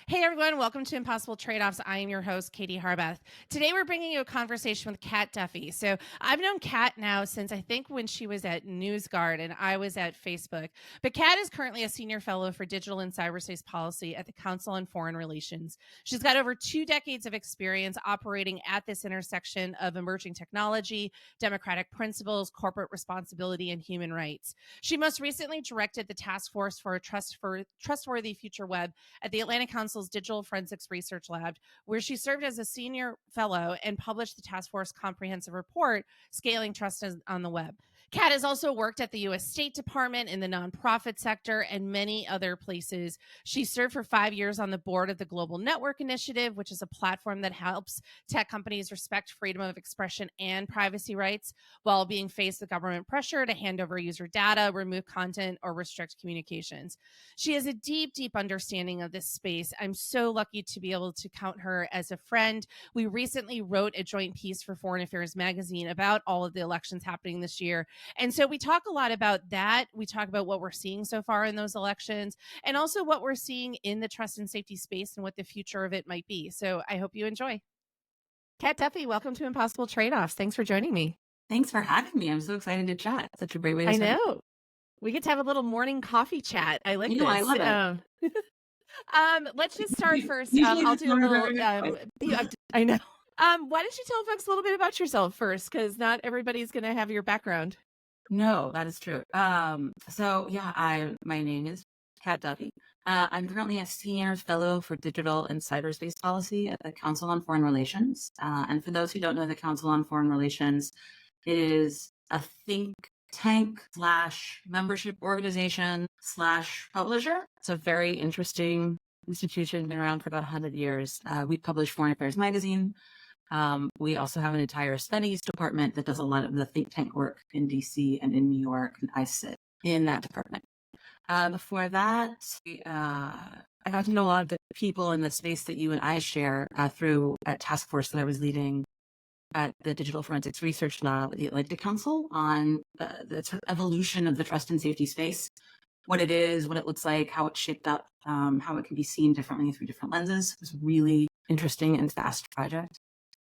Hey everyone, welcome to Impossible Trade-Offs. I am your host, Katie Harbeth. Today we're bringing you a conversation with Kat Duffy. So I've known Kat now since I think when she was at NewsGuard and I was at Facebook. But Kat is currently a senior fellow for digital and cyberspace policy at the Council on Foreign Relations. She's got over 2 decades of experience operating at this intersection of emerging technology, democratic principles, corporate responsibility, and human rights. She most recently directed the Task Force for a Trustworthy Future Web at the Atlantic Council's Digital Forensics Research Lab, where she served as a senior fellow and published the task force comprehensive report, Scaling Trust on the Web. Kat has also worked at the U.S. State Department in the nonprofit sector and many other places. She served for 5 years on the board of the Global Network Initiative, which is a platform that helps tech companies respect freedom of expression and privacy rights while being faced with government pressure to hand over user data, remove content, or restrict communications. She has a deep, deep understanding of this space. I'm so lucky to be able to count her as a friend. We recently wrote a joint piece for Foreign Affairs magazine about all of the elections happening this year. And so we talk a lot about that. We talk about what we're seeing so far in those elections and also what we're seeing in the trust and safety space and what the future of it might be. So I hope you enjoy. Kat Duffy, welcome to Impossible Trade-Offs. Thanks for joining me. Thanks for having me. I'm so excited to chat. Such a great way to start. I know. We get to have a little morning coffee chat. I like this. I love it. Let's just start first. Usually I'll it's do a more little. about- I know. Why don't you tell folks a little bit about yourself first? Because not everybody's going to have your background. No, that is true. My name is Kat Duffy. I'm currently a senior fellow for digital and cyberspace policy at the Council on Foreign Relations. And for those who don't know the Council on Foreign Relations, it is a think tank / membership organization / publisher. It's a very interesting institution, been around for about 100 years. We publish Foreign Affairs magazine. We also have an entire studies department that does a lot of the think tank work in DC and in New York, and I sit in that department. Before that, I got to know a lot of the people in the space that you and I share through a task force that I was leading at the Digital Forensics Research Lab at the Atlantic Council on the sort of evolution of the trust and safety space, what it is, what it looks like, how it's shaped up, how it can be seen differently through different lenses. It was a really interesting and fast project.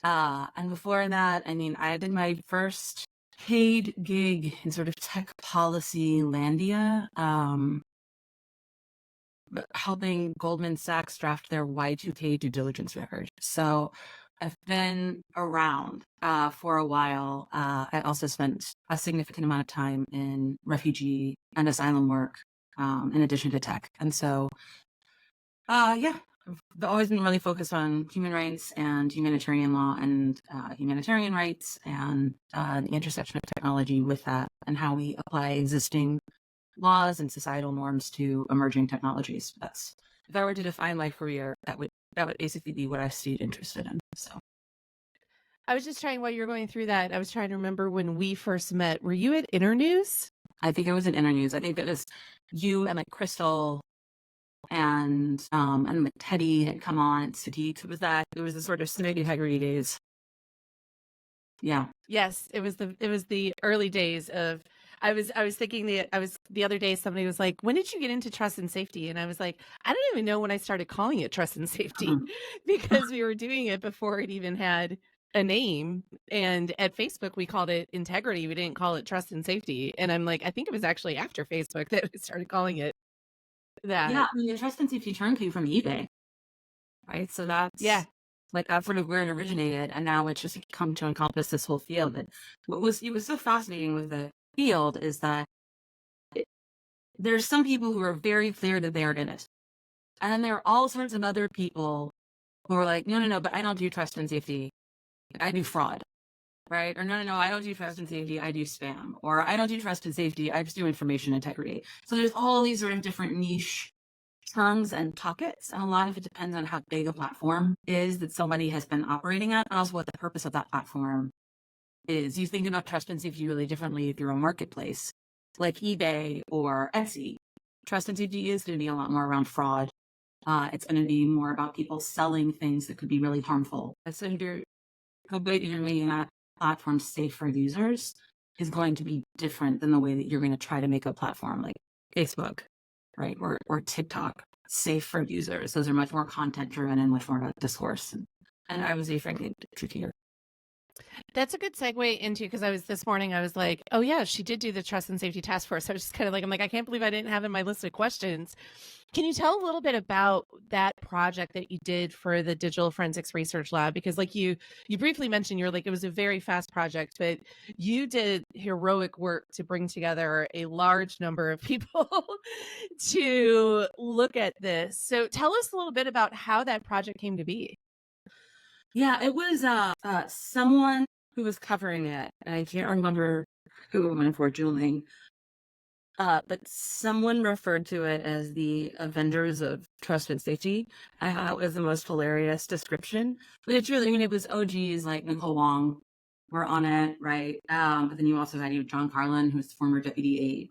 And before that, I did my first paid gig in sort of tech policy landia, helping Goldman Sachs draft their Y2K due diligence record. So I've been around for a while. I also spent a significant amount of time in refugee and asylum work, in addition to tech. And so, I've always been really focused on human rights and humanitarian law and humanitarian rights and the intersection of technology with that and how we apply existing laws and societal norms to emerging technologies. That's, if I were to define my career, that would basically be what I stayed interested in. So I was just trying, while you were going through that, I was trying to remember when we first met. Were you at Internews? I think it was at Internews. I think it was you and Crystal and Teddy had come on. Sadiq. It was the sort of Snooty Haggerty days. Yeah. Yes, it was the early days of. I was thinking the other day somebody was like, when did you get into trust and safety? And I was like, I don't even know when I started calling it trust and safety because we were doing it before it even had a name. And at Facebook, we called it integrity. We didn't call it trust and safety. And I'm like, I think it was actually after Facebook that we started calling it that. Yeah, the trust and safety term came from eBay, right? So that's that's sort of where it originated, and now it's just come to encompass this whole field. But it was so fascinating with the field is that there's some people who are very clear that they're in it, and then there are all sorts of other people who are like, no, but I don't do trust and safety, I do fraud, right? Or no, I don't do trust and safety, I do spam. Or I don't do trust and safety, I just do information integrity. So there's all these sort of different niche terms and pockets, and a lot of it depends on how big a platform is that somebody has been operating at, and also what the purpose of that platform is. You think about trust and safety really differently if you're a marketplace like eBay or Etsy. Trust and safety is going to be a lot more around fraud. It's going to be more about people selling things that could be really harmful. So if you're making that platform safe for users is going to be different than the way that you're going to try to make a platform like Facebook, right? Or TikTok safe for users. Those are much more content driven and much more about discourse. And I would say, frankly, trickier. That's a good segue into, because this morning I was like, oh yeah, she did do the trust and safety task force. I was just kind of like, I'm like, I can't believe I didn't have in my list of questions. Can you tell a little bit about that project that you did for the Digital Forensics Research Lab? Because like you briefly mentioned, you're like, it was a very fast project, but you did heroic work to bring together a large number of people to look at this. So tell us a little bit about how that project came to be. Yeah, it was someone who was covering it, and I can't remember who, unfortunately. But someone referred to it as the Avengers of Trust and Safety. I thought it was the most hilarious description. But it's really, I mean, it was OGs like Nicole Wong were on it, right? But then you also had, John Carlin, who's the former deputy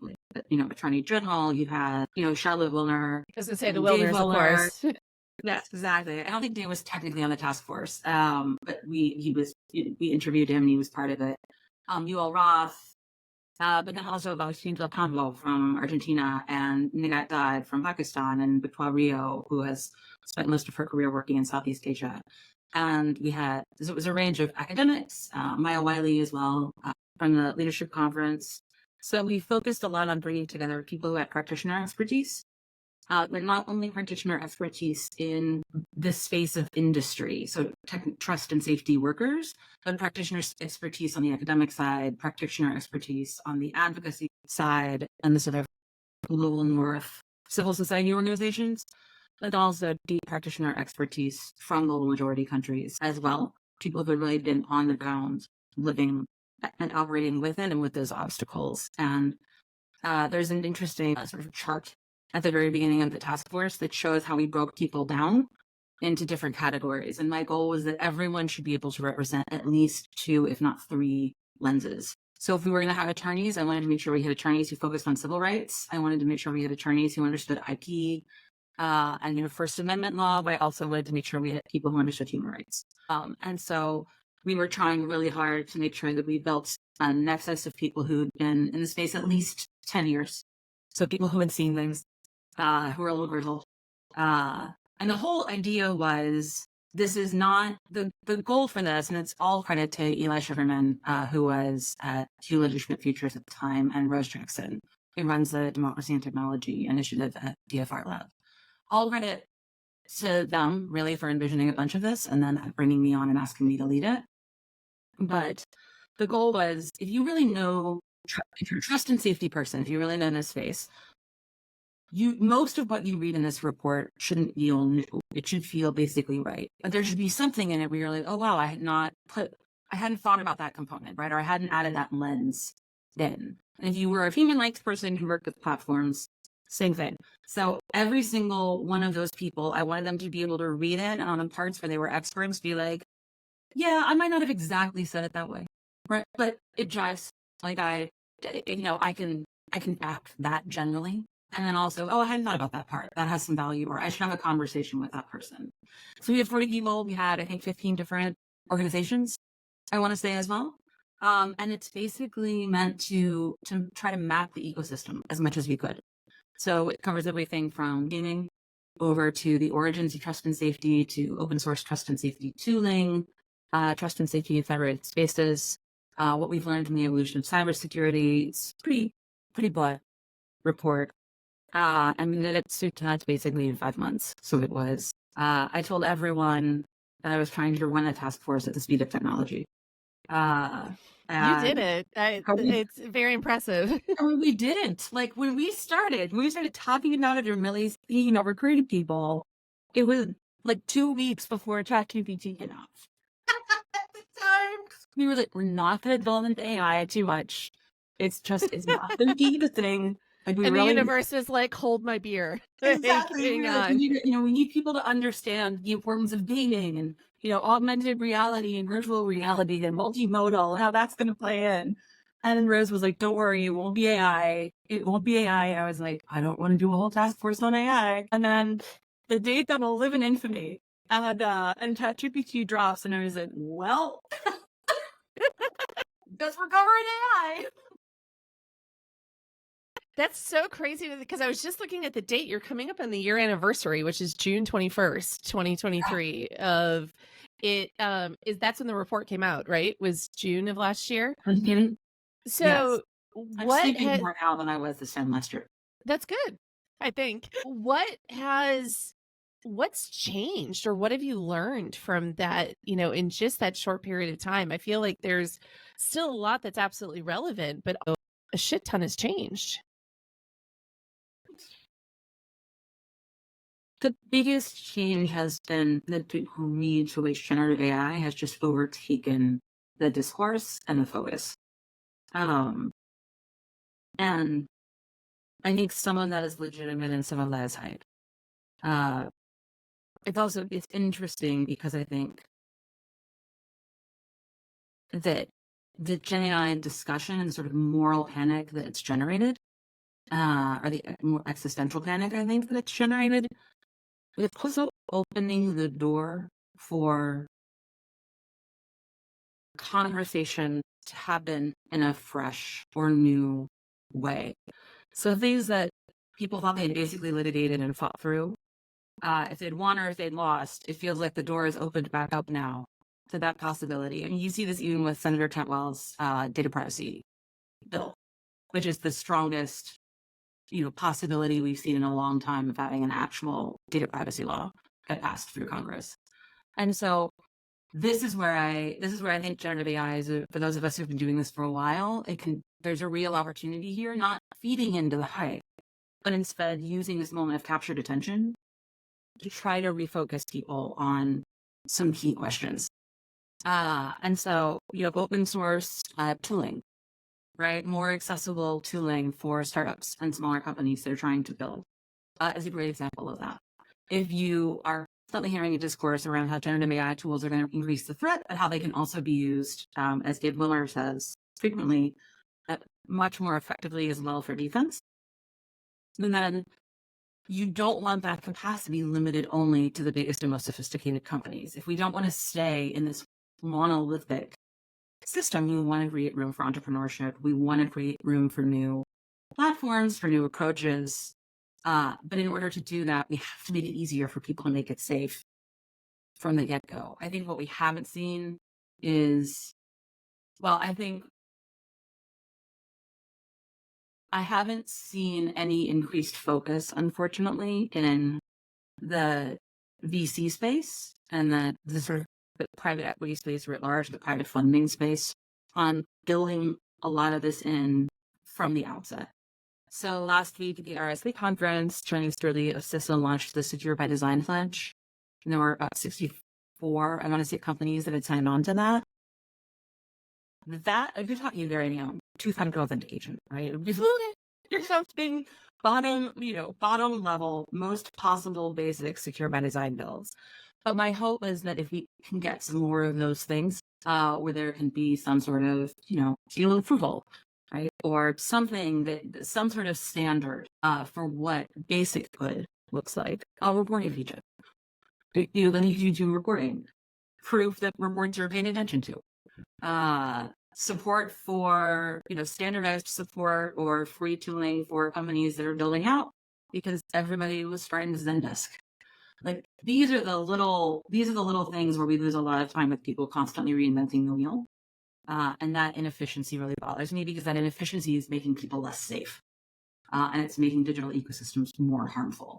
attorney general. You had, Charlotte Wilner. I was going to say the Wilners, of course. Yes, exactly. I don't think Dave was technically on the task force, but we interviewed him and he was part of it. UL Roth, but then also Valentina Pablo from Argentina and Nigat Dad from Pakistan and Victoire Rio, who has spent most of her career working in Southeast Asia. And it was a range of academics, Maya Wiley as well, from the leadership conference. So we focused a lot on bringing together people who had practitioner expertise, but not only practitioner expertise in the space of industry, so trust and safety workers, but practitioner expertise on the academic side, practitioner expertise on the advocacy side, and the sort of global north civil society organizations, but also deep practitioner expertise from global majority countries as well. People who have really been on the ground, living and operating within and with those obstacles. And there's an interesting sort of chart at the very beginning of the task force that shows how we broke people down into different categories. And my goal was that everyone should be able to represent at least 2, if not 3 lenses. So if we were going to have attorneys, I wanted to make sure we had attorneys who focused on civil rights. I wanted to make sure we had attorneys who understood IP and First Amendment law, but I also wanted to make sure we had people who understood human rights. And so we were trying really hard to make sure that we built a nexus of people who'd been in the space at least 10 years. So people who had seen things, who are a little brittle. And the whole idea was, this is not the goal for this, and it's all credit to Eli Shiverman, who was at Hewlett Packard Futures at the time, and Rose Jackson, who runs the Democracy and Technology Initiative at DFR Lab. All credit to them, really, for envisioning a bunch of this, and then bringing me on and asking me to lead it. But the goal was, if you really know, if you're a trust and safety person, if you really know this space, most of what you read in this report shouldn't feel new. It should feel basically right. But there should be something in it where you're like, oh wow, I hadn't thought about that component, right? Or I hadn't added that lens in. And if you were a human rights person who worked with platforms, same thing. So every single one of those people, I wanted them to be able to read it, and on the parts where they were experts, be like, yeah, I might not have exactly said it that way, right? But it jives. Like I can back that generally. And then also, I hadn't thought about that part. That has some value, or I should have a conversation with that person. So we had 40 people. We had, I think, 15 different organizations, I want to say as well. And it's basically meant to try to map the ecosystem as much as we could. So it covers everything from gaming over to the origins of trust and safety, to open source trust and safety tooling, trust and safety in federated spaces, what we've learned from the evolution of cybersecurity. It's pretty broad report. And we did it to basically in 5 months. So it was, I told everyone that I was trying to run a task force at the speed of technology. You did it. It's very impressive. We didn't. Like when we started talking about it, or Millie's, recruiting people, it was like 2 weeks before ChatGPT came out. At the time, we were like, we're not going to delve into AI too much. It's not going to be the thing. Like and the universe is like, hold my beer. Exactly. We need people to understand the importance of gaming and, augmented reality and virtual reality and multimodal, how that's going to play in. And then Rose was like, don't worry, it won't be AI. It won't be AI. And I was like, I don't want to do a whole task force on AI. And then the day that will live in infamy, and ChatGPT drops, and I was like, well, guess we're covering AI. That's so crazy because I was just looking at the date. You're coming up on the year anniversary, which is June 21st, 2023 of it. Is that's when the report came out, right? Was June of last year. Mhm. Yes. So I'm what sleeping has more now than I was this time last year. that's good, I think. What's changed or what have you learned from that, in just that short period of time? I feel like there's still a lot that's absolutely relevant, but a shit ton has changed. The biggest change has been the degree to which generative AI has just overtaken the discourse and the focus. Um, and I think some of that is legitimate and some of that is hype. Uh, it's interesting because I think that the Gen AI discussion and the sort of moral panic that it's generated, or the more existential panic I think that it's generated, it's also opening the door for conversation to happen in a fresh or new way. So things that people thought they had basically litigated and fought through, if they'd won or if they'd lost, it feels like the door is opened back up now to that possibility. And you see this even with Senator Cantwell's data privacy bill, which is the strongest, possibility we've seen in a long time of having an actual data privacy law get passed through Congress. And so this is where I think generative AI is for those of us who've been doing this for a while. There's a real opportunity here, not feeding into the hype, but instead using this moment of captured attention to try to refocus people on some key questions. And so you have open source tooling, right? More accessible tooling for startups and smaller companies that are trying to build is a great example of that. If you are suddenly hearing a discourse around how generative AI tools are going to increase the threat, but how they can also be used, as Dave Miller says frequently, much more effectively as well for defense, then you don't want that capacity limited only to the biggest and most sophisticated companies. If we don't want to stay in this monolithic system, we want to create room for entrepreneurship. We want to create room for new platforms, for new approaches. But in order to do that, we have to make it easier for people to make it safe from the get-go. I think what we haven't seen is, I haven't seen any increased focus, unfortunately, in the VC space and the sort of the private equity space writ large, the private funding space, on building a lot of this in from the outset. So last week at the RSV conference, Chinese Sterling of CISA launched the Secure by Design pledge. And there were about 64, I want to say, companies that had signed on to that. That, if you're talking very, two-factor authentication, right? You're something bottom level, most possible basic secure by design builds. But my hope is that if we can get some more of those things, where there can be some sort of, seal of approval, right? Or something some sort of standard for what basic good looks like. Reporting feature. Then you do reporting. Proof that reports are paying attention to. Support for, standardized support or free tooling for companies that are building out, because everybody was starting to Zendesk. Like these are the little things where we lose a lot of time with people constantly reinventing the wheel. And that inefficiency really bothers me, because that inefficiency is making people less safe. And it's making digital ecosystems more harmful.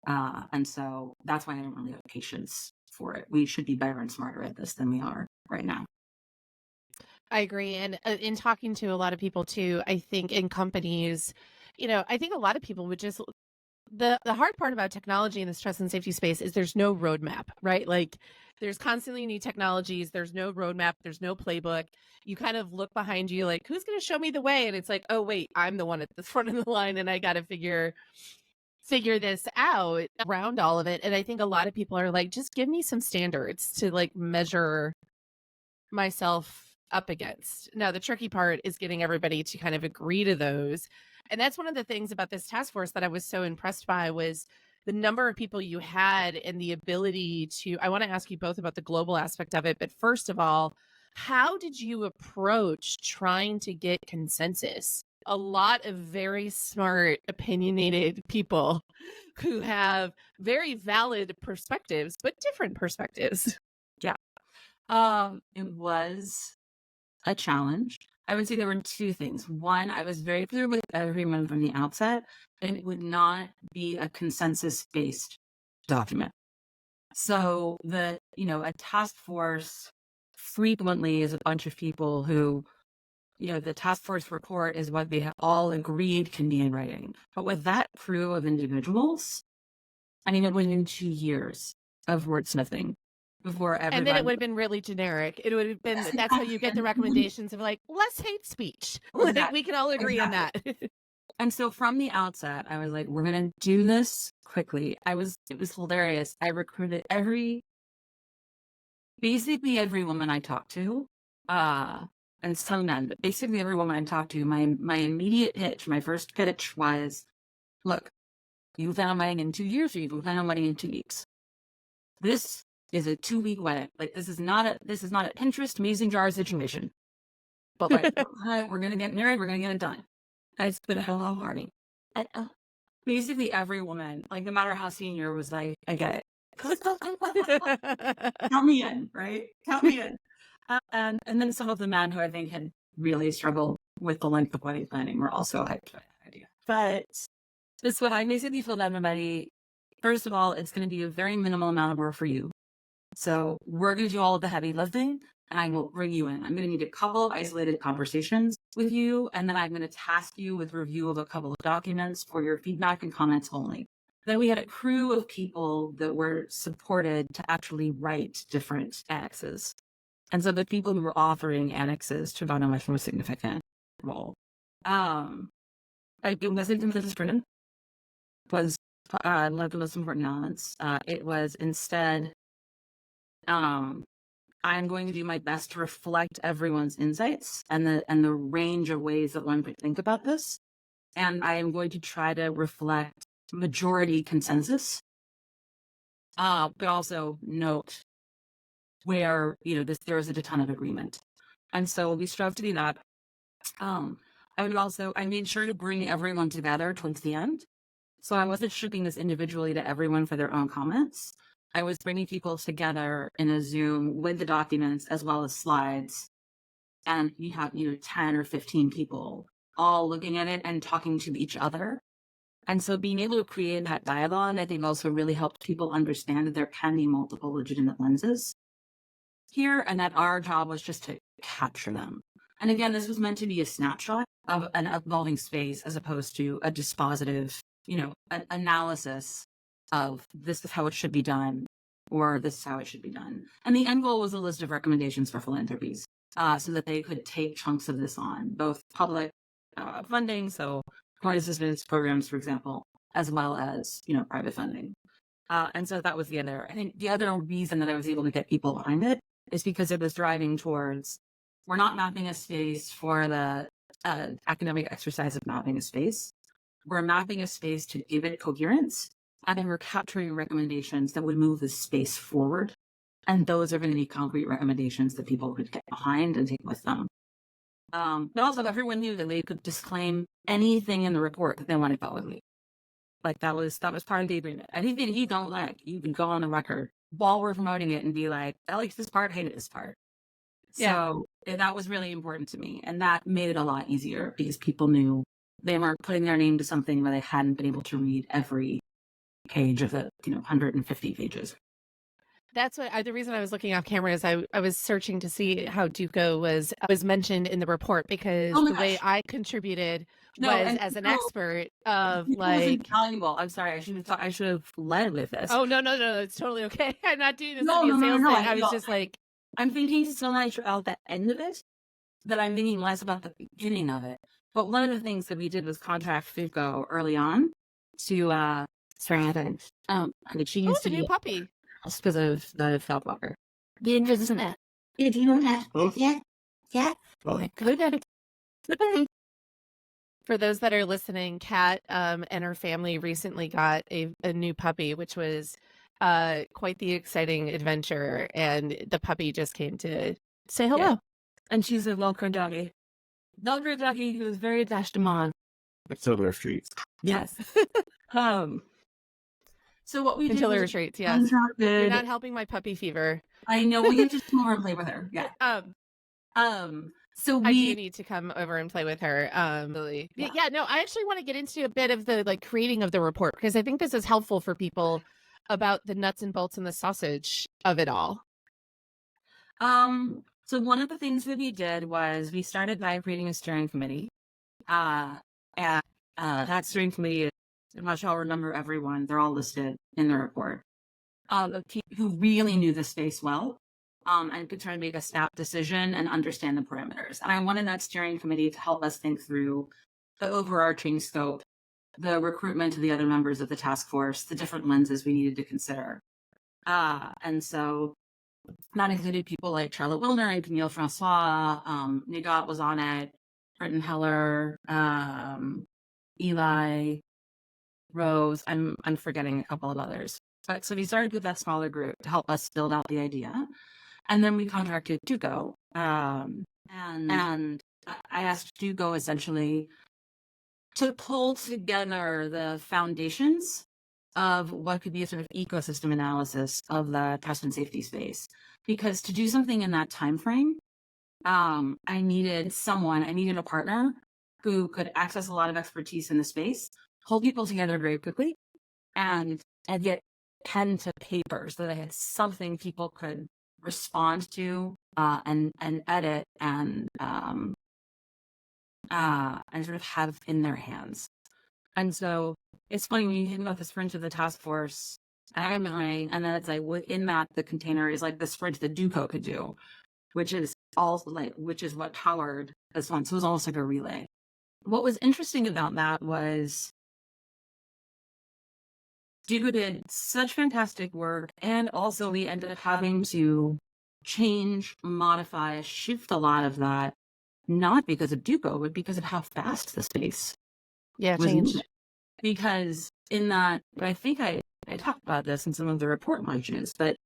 And so that's why I don't really have patience for it. We should be better and smarter at this than we are right now. I agree. And in talking to a lot of people too, I think in companies, I think a lot of people would just the hard part about technology in this trust and safety space is there's no roadmap, right? Like there's constantly new technologies, there's no roadmap, there's no playbook. You kind of look behind you like, who's going to show me the way? And it's like, oh wait, I'm the one at the front of the line and I got to figure this out around all of it. And I think a lot of people are like, just give me some standards to like measure myself up against. Now, the tricky part is getting everybody to kind of agree to those. And that's one of the things about this task force that I was so impressed by was the number of people you had and the ability to, I want to ask you both about the global aspect of it. But first of all, how did you approach trying to get consensus a lot of very smart, opinionated people who have very valid perspectives, but different perspectives. Yeah. It was a challenge. I would say there were two things. One, I was very clear with everyone from the outset, and it would not be a consensus-based document. So a task force frequently is a bunch of people who, the task force report is what they have all agreed can be in writing. But with that crew of individuals, I mean, it would have been 2 years of wordsmithing before everybody. And then it would have been really generic. It would have been, that's how you get the recommendations of like, less hate speech. Exactly. We can all agree on that. And so from the outset, I was like, we're going to do this quickly. It was hilarious. I recruited basically every woman I talked to, and some men, but basically every woman I talked to, my immediate pitch, my first pitch was, look, you plan on wedding in 2 years, or you plan on wedding in 2 weeks. This is a 2-week wedding. Like, this is not a Pinterest mason jar situation. But like, we're going to get married, we're going to get it done. I spent a hell of a party. And basically every woman, like no matter how senior, was like, I get it. Count me in, right? Count me in. And then some of the men who I think had really struggled with the length of wedding planning were also hyped by that idea. But this what I basically told everybody. First of all, it's going to be a very minimal amount of work for you. So we're going to do all of the heavy lifting, and I will bring you in. I'm going to need a couple of isolated conversations with you, and then I'm going to task you with review of a couple of documents for your feedback and comments only. Then we had a crew of people that were supported to actually write different annexes. And so the people who were authoring annexes took on a much more significant role. It wasn't Mrs. Brennan, was one of the most important elements. It was instead, I'm going to do my best to reflect everyone's insights and the range of ways that one could think about this. And I am going to try to reflect majority consensus, but also note where, there is a ton of agreement. And so we strove to do that. I made sure to bring everyone together towards the end. So I wasn't shipping this individually to everyone for their own comments. I was bringing people together in a Zoom with the documents as well as slides. And you have, 10 or 15 people all looking at it and talking to each other. And so being able to create that dialogue, I think also really helped people understand that there can be multiple legitimate lenses here, and that our job was just to capture them. And again, this was meant to be a snapshot of an evolving space as opposed to a dispositive, an analysis of this is how it should be done, or this is how it should be done. And the end goal was a list of recommendations for philanthropies, so that they could take chunks of this on, both public funding, so point assistance programs, for example, as well as, private funding. And so that was the other. I think the other reason that I was able to get people behind it is because it was driving towards, we're not mapping a space for the academic exercise of mapping a space. We're mapping a space to give it coherence, and then we're capturing recommendations that would move the space forward. And those are going to be concrete recommendations that people could get behind and take with them. But also everyone knew that they could disclaim anything in the report that they wanted publicly. Like that was part of the agreement. Anything you don't like, you can go on the record while we're promoting it and be like, I like this part, hated this part. Yeah. So that was really important to me. And that made it a lot easier because people knew they weren't putting their name to something where they hadn't been able to read every page of the 150 pages. That's what the reason I was looking off camera is I was searching to see how Duco was mentioned in the report, because the way I contributed was as an expert of like valuable. I'm sorry, I should have led with this. Oh no, it's totally okay. I'm not doing this to be a sales thing. I was just like, I'm thinking so much about the end of it that I'm thinking less about the beginning of it. But one of the things that we did was contract Duco early on to sorry, I think she used to be a new puppy. Because of the felt walker. The internet. Did you know that? Yeah. For those that are listening, Kat and her family recently got a new puppy, which was quite the exciting adventure. And the puppy just came to say hello. Yeah. And she's a well-crowned doggy. Dr. Duffy, who was very attached to Mom. Silver Streets. Yes. um, so what we did Until was retreats, yes. contracted. You're not helping my puppy fever. I know, we have to come over and play with her. Yeah. So I do we need to come over and play with her. Really. Yeah. Yeah, no, I actually want to get into a bit of the like creating of the report because I think this is helpful for people about the nuts and bolts and the sausage of it all. So one of the things that we did was we started by creating a steering committee. And that steering committee, I'm not sure I'll remember everyone. They're all listed in the report. Of people who really knew the space well, and could try to make a snap decision and understand the parameters. And I wanted that steering committee to help us think through the overarching scope, the recruitment of the other members of the task force, the different lenses we needed to consider. And so that included people like Charlotte Wilner and Camille Francois, Nigat was on it, Britton Heller, Eli, Rose. I'm forgetting a couple of others. But so we started with that smaller group to help us build out the idea. And then we contracted Dugo. And I asked Dugo essentially to pull together the foundations of what could be a sort of ecosystem analysis of the trust and safety space. Because to do something in that time frame, I needed a partner who could access a lot of expertise in the space, hold people together very quickly, and get pen to paper so that I had something people could respond to and edit and sort of have in their hands. And so it's funny when you think about the sprint of the task force, and then it's like within that the container is like the sprint that Duco could do, which is what powered this one. So it was almost like a relay. What was interesting about that was Duco did such fantastic work, and also we ended up having to change, modify, shift a lot of that, not because of Duco, but because of how fast the space was change. moving. Because in that, but I think I talked about this in some of the report launches, but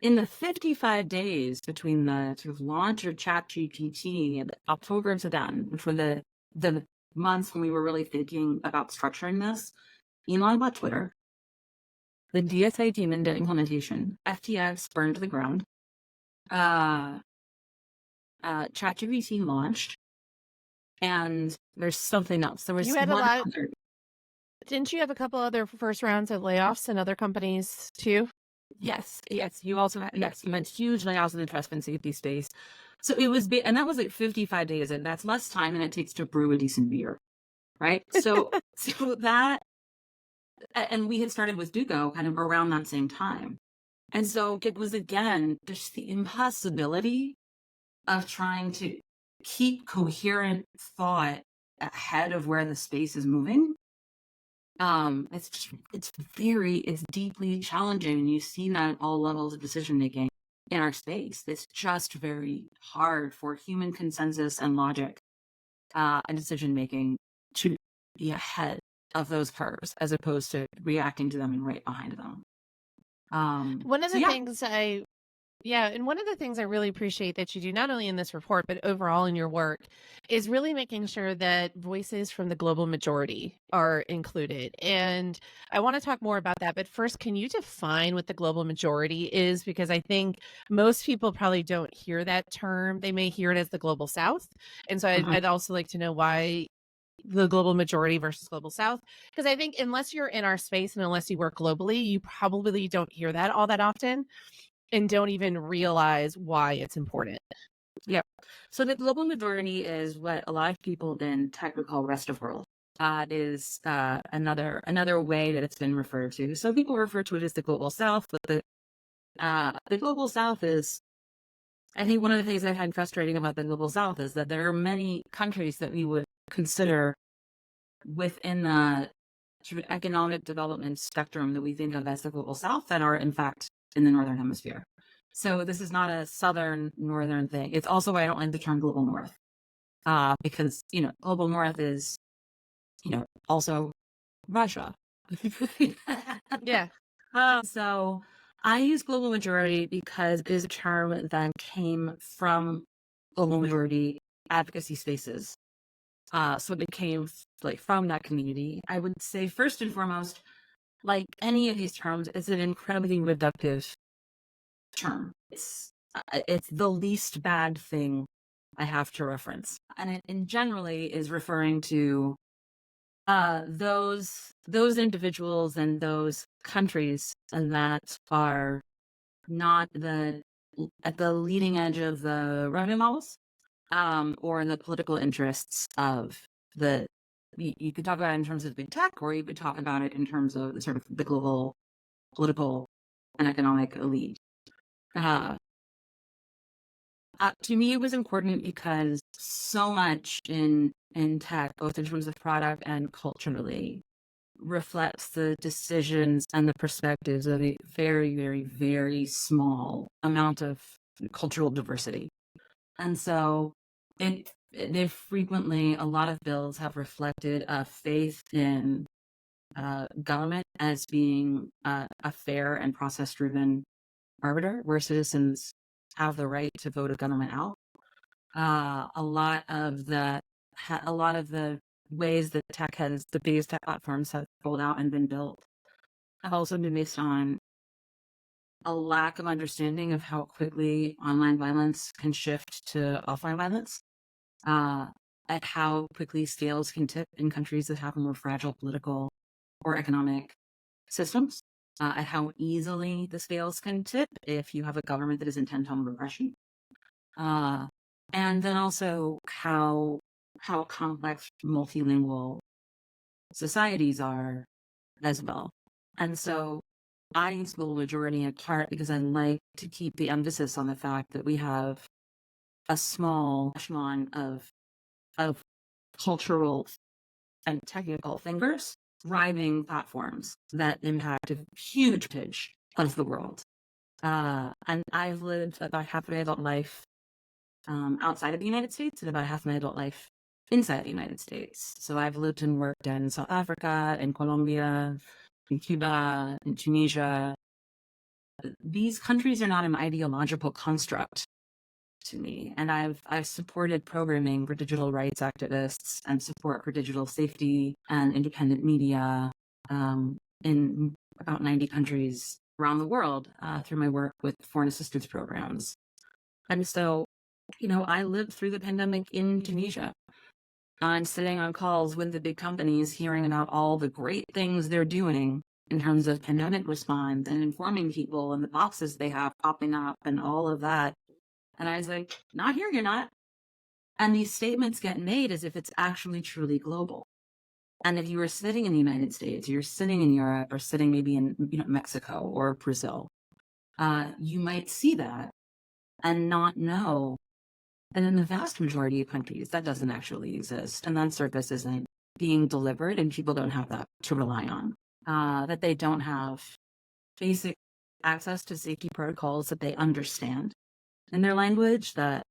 in the 55 days between the sort of launch of ChatGPT and October to then, which were the months when we were really thinking about structuring this, Elon bought Twitter, the DSA team did implementation, FTX burned to the ground, ChatGPT launched, and there's something else. There was You had one a lot. other. Didn't you have a couple other first rounds of layoffs in other companies too? Yes. You also had, you had huge layoffs in the trust and safety space. So it was, and that was like 55 days, and that's less time than it takes to brew a decent beer, right? So, that, and we had started with Dugo kind of around that same time. And so it was, again, just the impossibility of trying to keep coherent thought ahead of where the space is moving. It's deeply challenging, and you see that at all levels of decision making in our space. It's just very hard for human consensus and logic and decision making to be ahead of those curves as opposed to reacting to them and right behind them. One of the things and one of the things I really appreciate that you do, not only in this report, but overall in your work, is really making sure that voices from the global majority are included. And I want to talk more about that. But first, can you define what the global majority is? Because I think most people probably don't hear that term. They may hear it as the global South. And so I'd also like to know why the global majority versus global South, because I think unless you're in our space and unless you work globally, you probably don't hear that all that often and don't even realize why it's important. Yeah. So the global majority is what a lot of people in tech would call rest of world. That is another way that it's been referred to. So people refer to it as the global South, but the global South is, I think one of the things I find frustrating about the global South is that there are many countries that we would consider within the sort of economic development spectrum that we think of as the global South that are in fact in the Northern Hemisphere. So this is not a Southern Northern thing. It's also why I don't like the term global North, because, global North is, also Russia. Yeah. So I use global majority because it is a term that came from global majority advocacy spaces. So it came like from that community. I would say first and foremost, like any of these terms, it's an incredibly reductive term. It's the least bad thing I have to reference, and it generally is referring to those individuals and those countries that are not at the leading edge of the revenue models, or the political interests of the. You could talk about it in terms of big tech, or you could talk about it in terms of sort of the global political and economic elite. Uh, to me, it was important because so much in tech, both in terms of product and culturally, reflects the decisions and the perspectives of a very, very, very small amount of cultural diversity. And so they frequently, a lot of bills have reflected a faith in government as being a fair and process-driven arbiter, where citizens have the right to vote a government out. A lot of the ways that the biggest tech platforms have rolled out and been built have also been based on a lack of understanding of how quickly online violence can shift to offline violence, at how quickly scales can tip in countries that have more fragile political or economic systems, at how easily the scales can tip if you have a government that is intent on repression. And then also how complex multilingual societies are as well. And so I use the majority in part because I like to keep the emphasis on the fact that we have a small echelon of cultural and technical thinkers driving platforms that impact a huge pitch of the world. And I've lived about half my adult life outside of the United States and about half my adult life inside the United States. So I've lived and worked in South Africa, in Colombia, in Cuba, in Tunisia. These countries are not an ideological construct to me. And I've supported programming for digital rights activists and support for digital safety and independent media in about 90 countries around the world through my work with foreign assistance programs. And so, I lived through the pandemic in Tunisia. I'm sitting on calls with the big companies, hearing about all the great things they're doing in terms of pandemic response and informing people and the boxes they have popping up and all of that. And I was like, not here, you're not. And these statements get made as if it's actually truly global. And if you were sitting in the United States, or you're sitting in Europe, or sitting maybe in Mexico or Brazil, you might see that and not know. And in the vast majority of countries, that doesn't actually exist. And that service isn't being delivered, and people don't have that to rely on. That they don't have basic access to safety protocols that they understand in their language, that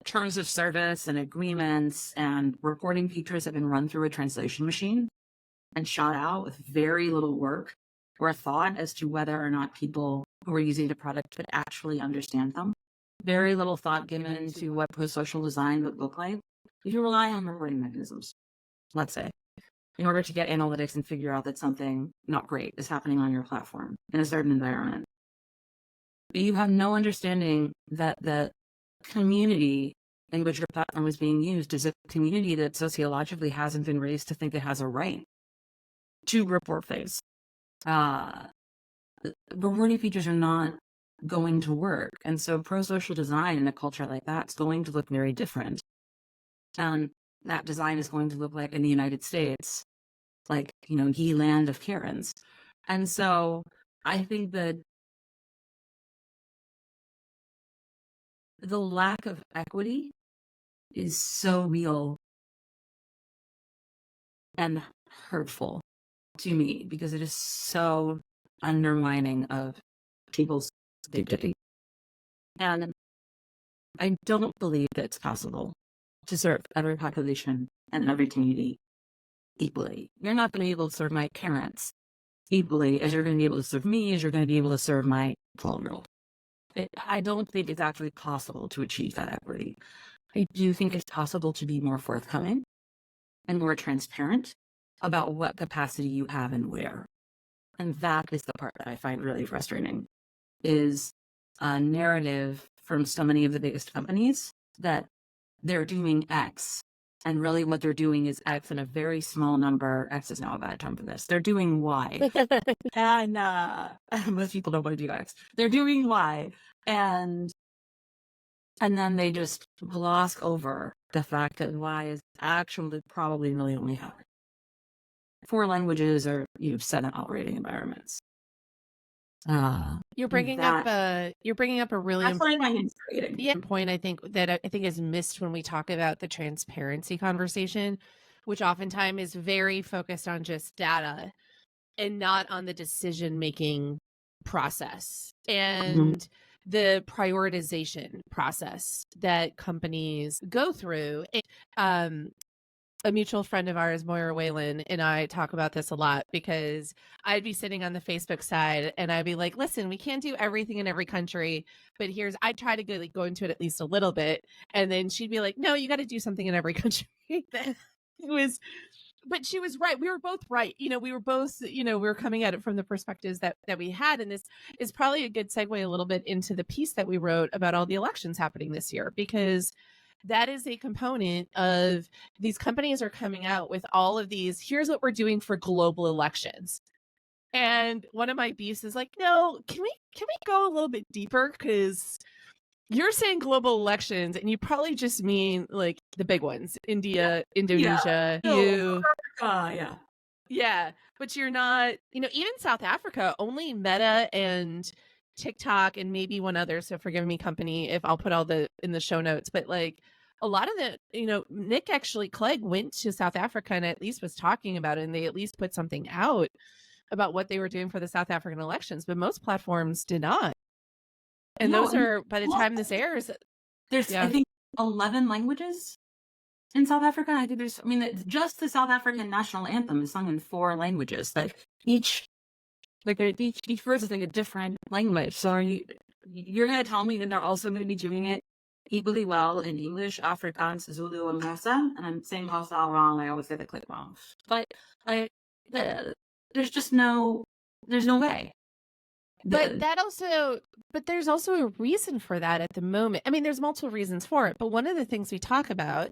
terms of service and agreements and reporting features have been run through a translation machine and shot out with very little work or thought as to whether or not people who are using the product could actually understand them. Very little thought given to what post-social design would look like if you rely on reporting mechanisms, let's say, in order to get analytics and figure out that something not great is happening on your platform in a certain environment. But you have no understanding that the community in which your platform is being used is a community that sociologically hasn't been raised to think it has a right to report things. Reporting features are not going to work. And so pro-social design in a culture like that is going to look very different. And that design is going to look like in the United States, like, ye land of Karens. And so I think that the lack of equity is so real and hurtful to me because it is so undermining of people's dignity. And I don't believe that it's possible to serve every population and every community equally. You're not going to be able to serve my parents equally as you're going to be able to serve me, as you're going to be able to serve my 12-year-old. I don't think it's actually possible to achieve that equity. I do think it's possible to be more forthcoming and more transparent about what capacity you have and where. And that is the part that I find really frustrating, is a narrative from so many of the biggest companies that they're doing X. And really what they're doing is X in a very small number. X is now a bad term for this. They're doing Y. And most people don't want to do X. They're doing Y. And then they just gloss over the fact that Y is actually probably really only have 4 languages or 7 operating environments. You're bringing up a really important point, I think, that I think is missed when we talk about the transparency conversation, which oftentimes is very focused on just data and not on the decision-making process and the prioritization process that companies go through. A mutual friend of ours, Moira Whalen, and I talk about this a lot because I'd be sitting on the Facebook side and I'd be like, listen, we can't do everything in every country, but I try to go into it at least a little bit. And then she'd be like, no, you got to do something in every country. But she was right. We were both right. We were both, we were coming at it from the perspectives that we had. And this is probably a good segue a little bit into the piece that we wrote about all the elections happening this year, because that is a component of these companies are coming out with all of these, here's what we're doing for global elections. And one of my beefs is like, no, can we go a little bit deeper? Because you're saying global elections and you probably just mean like the big ones, India, Indonesia, yeah, but you're not, even South Africa, only Meta and TikTok and maybe one other, so forgive me, company, if I'll put all in the show notes, but like a lot of the, Nick Clegg went to South Africa and at least was talking about it, and they at least put something out about what they were doing for the South African elections, but most platforms did not. And those are, by the time this airs, there's I think 11 languages in South Africa. I think just the South African national anthem is sung in 4 languages. Like each verse is like a different language. So you're going to tell me that they're also going to be doing it equally well in English, Afrikaans, Zulu, and Hausa? And I'm saying Hausa all wrong. I always say the click wrong. But there's no way. But there's also a reason for that at the moment. I mean, there's multiple reasons for it, but one of the things we talk about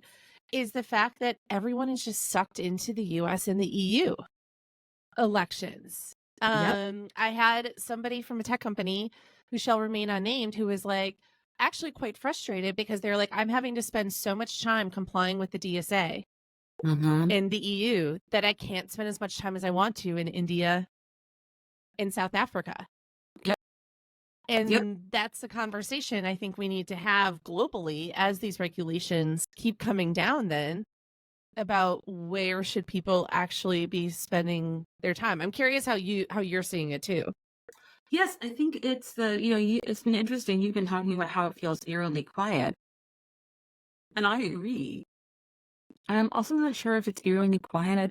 is the fact that everyone is just sucked into the US and the EU elections. I had somebody from a tech company who shall remain unnamed who was like actually quite frustrated because they're like, I'm having to spend so much time complying with the DSA in the EU that I can't spend as much time as I want to in India and South Africa. And that's the conversation I think we need to have globally as these regulations keep coming down then about where should people actually be spending their time. I'm curious how you're seeing it too. Yes, I think it's it's been interesting. You've been talking about how it feels eerily quiet. And I agree. I'm also not sure if it's eerily quiet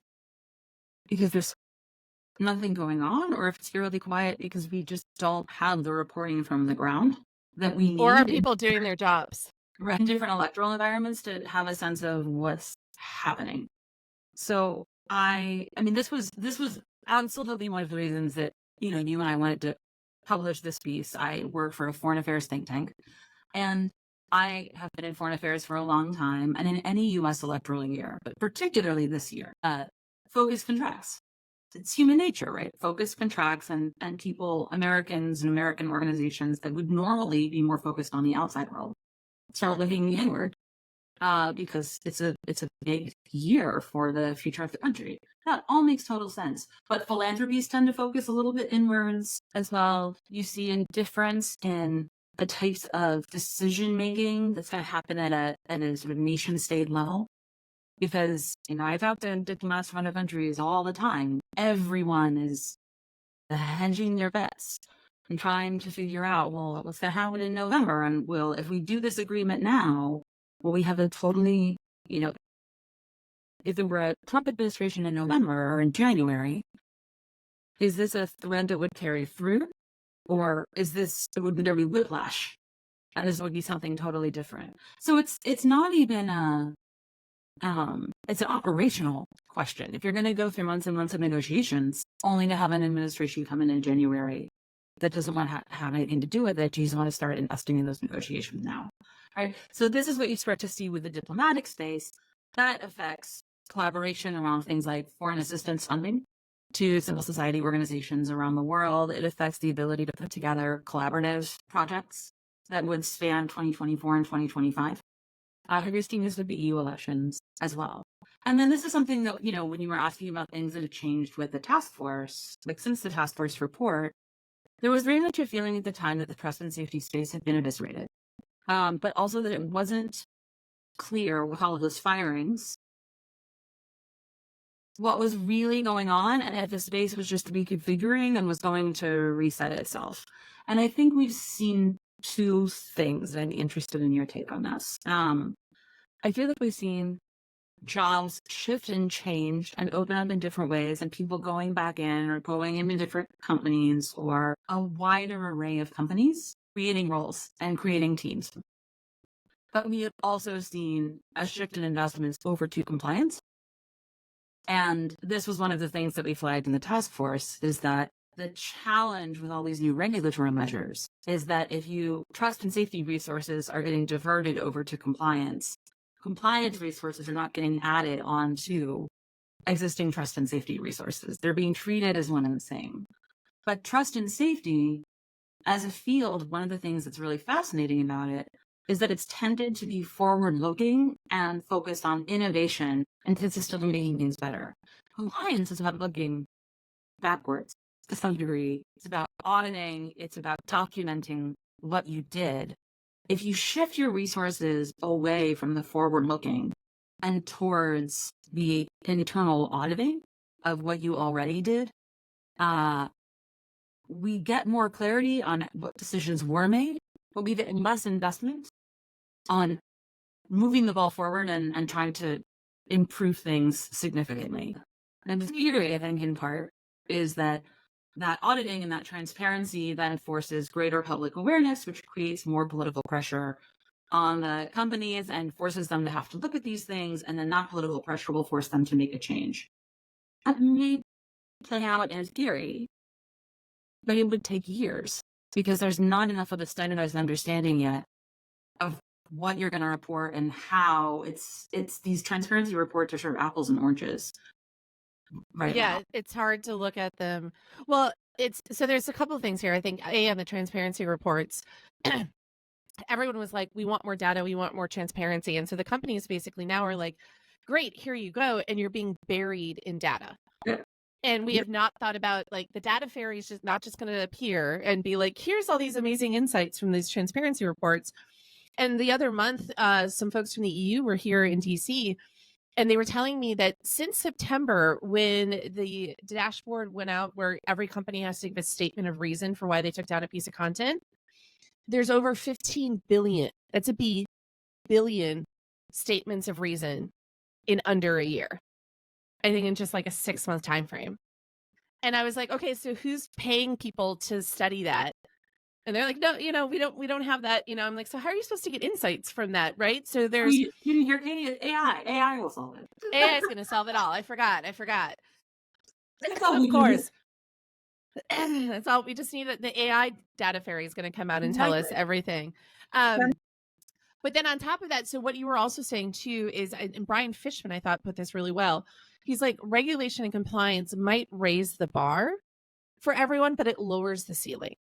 because there's nothing going on, or if it's eerily quiet because we just don't have the reporting from the ground that we need. Or are people doing their jobs? In different electoral environments to have a sense of what's happening. So this was absolutely one of the reasons that, you and I wanted to publish this piece. I work for a foreign affairs think tank, and I have been in foreign affairs for a long time, and in any U.S. electoral year, but particularly this year, focus contracts. It's human nature, right? Focus contracts, and people, Americans and American organizations that would normally be more focused on the outside world start looking inward because it's a big year for the future of the country. That all makes total sense. But philanthropies tend to focus a little bit inwards as well. You see a difference in the types of decision making that's going to happen at a sort of nation state level. Because, I've talked to diplomats from other countries all the time. Everyone is hedging their bets and trying to figure out, well, what's going to happen in November? And if we do this agreement now, will we have a totally, if it were a Trump administration in November or in January, is this a thread that would carry through? Or would there be whiplash and this would be something totally different. So it's not even it's an operational question. If you're going to go through months and months of negotiations, only to have an administration come in January that doesn't want to have anything to do with it, you just want to start investing in those negotiations now, right? So this is what you start to see with the diplomatic space. That affects collaboration around things like foreign assistance funding to civil society organizations around the world. It affects the ability to put together collaborative projects that would span 2024 and 2025. Reducing this with the EU elections as well. And then this is something that, when you were asking about things that have changed with the task force, like since the task force report, there was very much a feeling at the time that the trust and safety space had been eviscerated, but also that it wasn't clear with all of those firings what was really going on, and if the space was just reconfiguring and was going to reset itself. And I think we've seen two things, and I'm interested in your take on this. I feel like we've seen jobs shift and change and open up in different ways, and people going back in or going into different companies or a wider array of companies creating roles and creating teams. But we have also seen a shift in investments over to compliance. And this was one of the things that we flagged in the task force, is that the challenge with all these new regulatory measures is that if you trust and safety resources are getting diverted over to compliance resources are not getting added onto existing trust and safety resources. They're being treated as one and the same. But trust and safety as a field, one of the things that's really fascinating about it is that it's tended to be forward-looking and focused on innovation and consistently making things better. Compliance is about looking backwards to some degree. It's about auditing. It's about documenting what you did. If you shift your resources away from the forward-looking and towards the internal auditing of what you already did, we get more clarity on what decisions were made, but we get less investment on moving the ball forward and trying to improve things significantly. And the theory, I think, in part, is that auditing and that transparency then forces greater public awareness, which creates more political pressure on the companies and forces them to have to look at these things, and then that political pressure will force them to make a change. That may play out as theory, but it would take years because there's not enough of a standardized understanding yet of what you're going to report and how. It's these transparency reports are sort of apples and oranges right now. It's hard to look at them. Well, so there's a couple of things here. I think on the transparency reports, everyone was like, we want more data, we want more transparency. And so the companies basically now are like, great, here you go. And you're being buried in data. Yeah. And we have not thought about, like, the data fairy is just not just going to appear and be like, here's all these amazing insights from these transparency reports. And the other month, some folks from the EU were here in DC, and they were telling me that since September, when the dashboard went out where every company has to give a statement of reason for why they took down a piece of content, there's over 15 billion, that's a B, billion statements of reason in under a year. I think in just like a 6-month time frame. And I was like, okay, so who's paying people to study that? And they're like, no, we don't have that. I'm like, so how are you supposed to get insights from that, right? So there's you didn't hear AI will solve it. AI is going to solve it all. I forgot. That's all of course. That's all. We just need the AI data fairy is going to come out and tell us everything. But then on top of that, so what you were also saying too is, and Brian Fishman, I thought, put this really well. He's like, regulation and compliance might raise the bar for everyone, but it lowers the ceiling.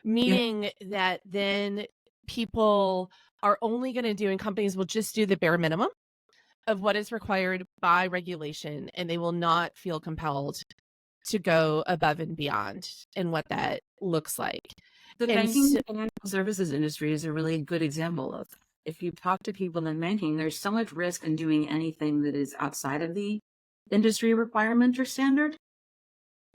Meaning that then people are only going to do, and companies will just do the bare minimum of what is required by regulation, and they will not feel compelled to go above and beyond in what that looks like. The banking and financial services industry is a really good example of that. If you talk to people in banking, there's so much risk in doing anything that is outside of the industry requirement or standard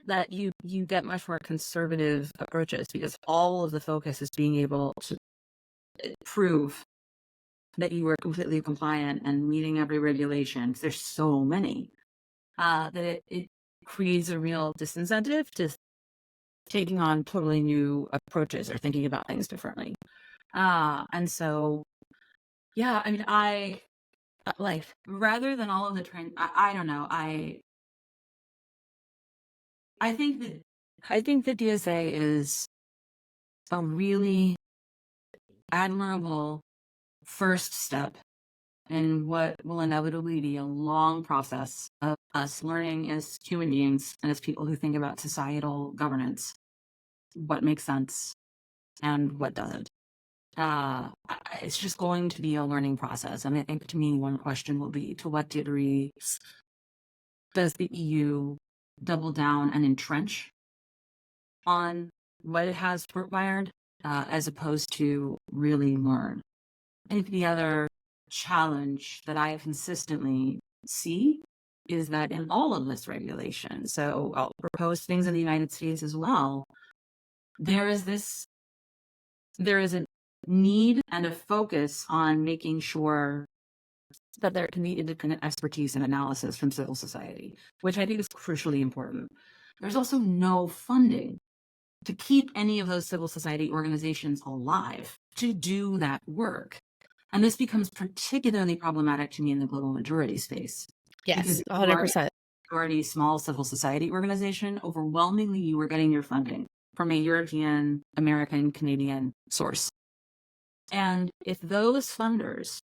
that you get much more conservative approaches, because all of the focus is being able to prove that you are completely compliant and meeting every regulation. There's so many that it creates a real disincentive taking on totally new approaches or thinking about things differently. And so, yeah, I mean, like, rather than all of the I don't know, I think that DSA is a really admirable first step in what will inevitably be a long process of us learning as human beings and as people who think about societal governance, what makes sense and what doesn't. It's just going to be a learning process. And I think, to me, one question will be, to what degree does the EU double down and entrench on what it has required, as opposed to really learn? I think the other challenge that I consistently see is that in all of this regulation, so I'll propose things in the United States as well, there is a need and a focus on making sure that there can be independent expertise and analysis from civil society, which I think is crucially important. There's also no funding to keep any of those civil society organizations alive to do that work. And this becomes particularly problematic to me in the global majority space. Yes, 100%. Majority small civil society organization, overwhelmingly you are getting your funding from a European, American, Canadian source. And if those funders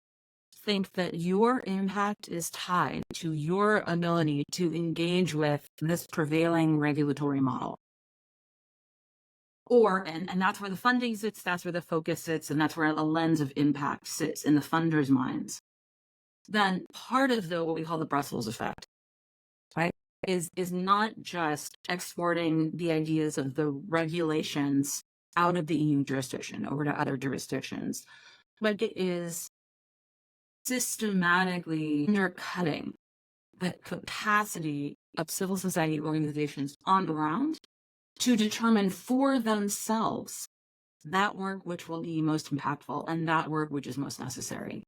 think that your impact is tied to your ability to engage with this prevailing regulatory model, and that's where the funding sits, that's where the focus sits, and that's where the lens of impact sits in the funders' minds, then part of what we call the Brussels effect, right, is not just exporting the ideas of the regulations out of the EU jurisdiction over to other jurisdictions, but it is systematically undercutting the capacity of civil society organizations on the ground to determine for themselves that work which will be most impactful and that work which is most necessary.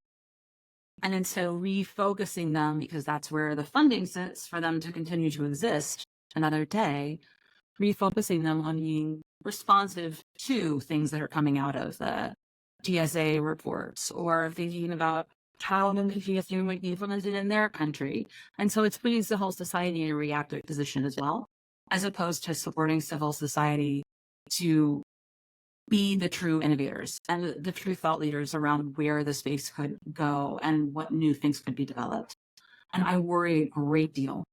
And so refocusing them, because that's where the funding sits for them to continue to exist another day, refocusing them on being responsive to things that are coming out of the TSA reports, or thinking about how the TSA might be implemented in their country. And so it's putting civil society in a reactive position as well, as opposed to supporting civil society to be the true innovators and the true thought leaders around where the space could go and what new things could be developed. And I worry a great deal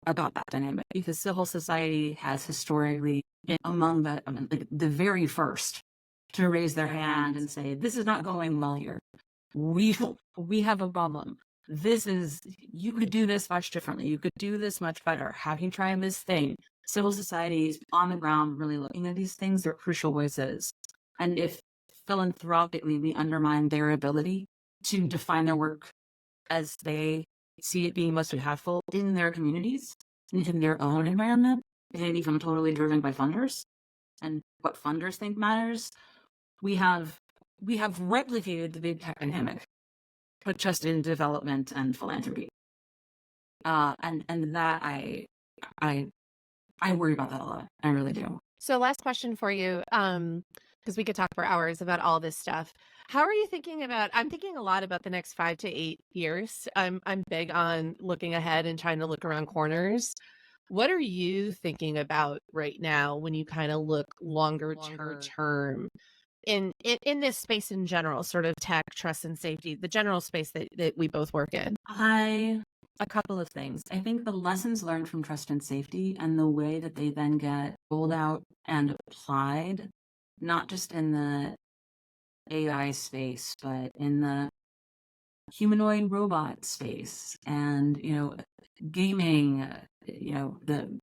about that dynamic, because civil society has historically been among the very first to raise their hand and say, this is not going well here. We have a problem. You could do this much differently. You could do this much better. Have you tried this thing? Civil societies on the ground really looking at these things. They're crucial voices. And if philanthropically we undermine their ability to define their work as they see it being most impactful in their communities, in their own environment, they become totally driven by funders and what funders think matters. We have replicated the big tech dynamic, but just in development and philanthropy. And that I worry about that a lot. I really do. So last question for you, because we could talk for hours about all this stuff. How are you thinking about, I'm thinking a lot about the next 5 to 8 years. I'm big on looking ahead and trying to look around corners. What are you thinking about right now when you kind of look longer term in this space in general, sort of tech, trust, and safety, the general space that we both work in? A couple of things. I think the lessons learned from trust and safety and the way that they then get rolled out and applied, not just in the AI space, but in the humanoid robot space and, gaming, the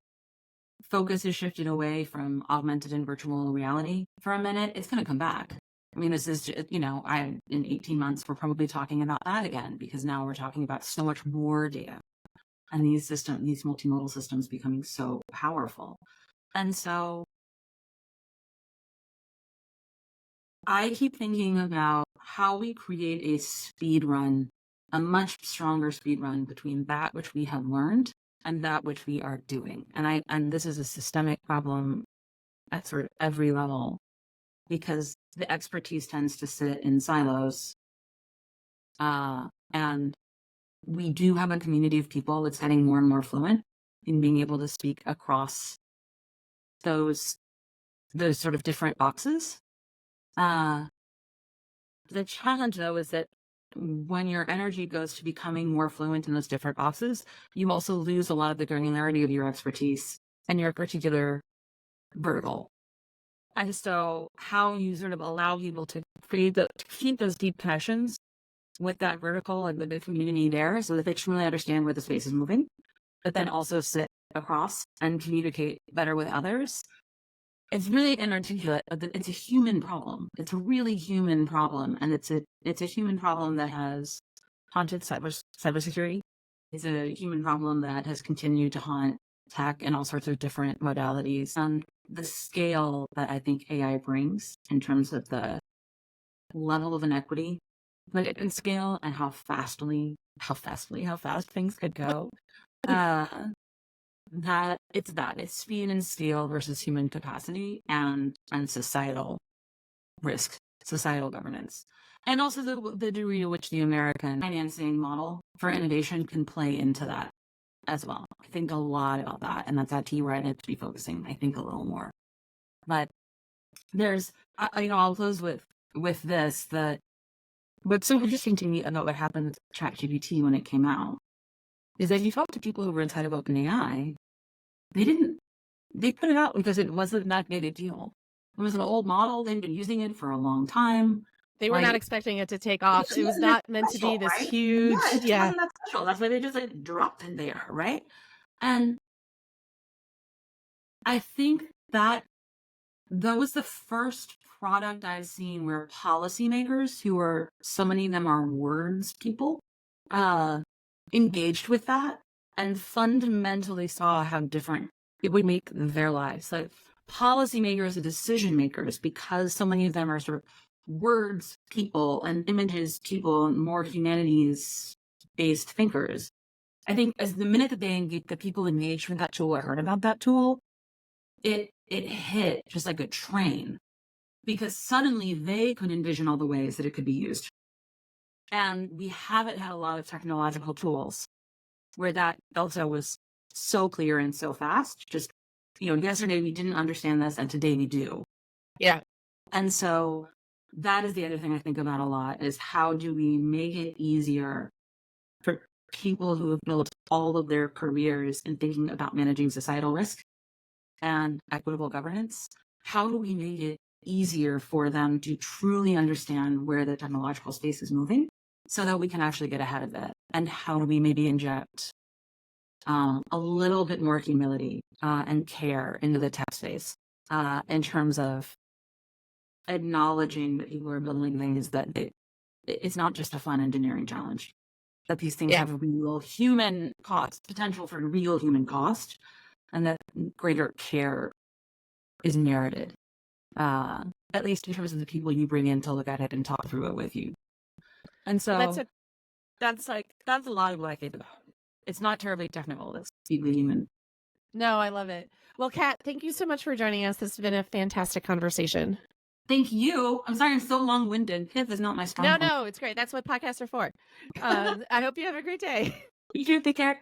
focus is shifted away from augmented and virtual reality for a minute. It's going to come back. I mean, this is just, in 18 months, we're probably talking about that again, because now we're talking about so much more data and these multimodal systems becoming so powerful. And so I keep thinking about how we create a speed run, a much stronger speed run between that which we have learned and that which we are doing. And this is a systemic problem at sort of every level, because the expertise tends to sit in silos. And we do have a community of people that's getting more and more fluent in being able to speak across those sort of different boxes. The challenge, though, is that when your energy goes to becoming more fluent in those different boxes, you also lose a lot of the granularity of your expertise and your particular vertical. And so how you sort of allow people to keep those deep connections with that vertical and with the community there, so that they truly understand where the space is moving, but then also sit across and communicate better with others. It's really inarticulate, but it's a human problem. It's a really human problem, and it's a human problem that has haunted cybersecurity. It's a human problem that has continued to haunt tech and all sorts of different modalities. And the scale that I think AI brings in terms of the level of inequity, but in scale and how fast things could go. It's speed and scale versus human capacity and societal risk, societal governance. And also the degree to which the American financing model for innovation can play into that as well. I think a lot about that, and that's at T where I need to be focusing, I think, a little more. But there's, I'll close with this, that what's so interesting to me about what happened with ChatGPT when it came out is that you talk to people who were inside of OpenAI, they put it out because it wasn't that big a deal. It was an old model. They'd been using it for a long time. They were not expecting it to take off. It was not meant to be this huge. It wasn't that special. That's why they just dropped it there, right? And I think that was the first product I've seen where policymakers, who are, so many of them are words people, engaged with that and fundamentally saw how different it would make their lives. Like policymakers and decision makers, because so many of them are sort of words people and images people and more humanities based thinkers. I think as the minute that the people engaged with that tool or heard about that tool, it hit just like a train, because suddenly they could envision all the ways that it could be used. And we haven't had a lot of technological tools where that also was so clear and so fast. Just, yesterday we didn't understand this, and today we do. Yeah. And so that is the other thing I think about a lot, is how do we make it easier for people who have built all of their careers in thinking about managing societal risk and equitable governance? How do we make it easier for them to truly understand where the technological space is moving so that we can actually get ahead of it? And how do we maybe inject a little bit more humility and care into the tech space in terms of acknowledging that people are building things that it's not just a fun engineering challenge, that these things have a real human cost, potential for real human cost, and that greater care is merited, at least in terms of the people you bring in to look at it and talk through it with you. And so that's a lot of what I think about. It's not terribly technical. It's deeply human. No, I love it. Well, Kat, thank you so much for joining us. This has been a fantastic conversation. Thank you. I'm sorry I'm so long-winded. This is not my strong point. No, it's great. That's what podcasts are for. I hope you have a great day. You too. Take care.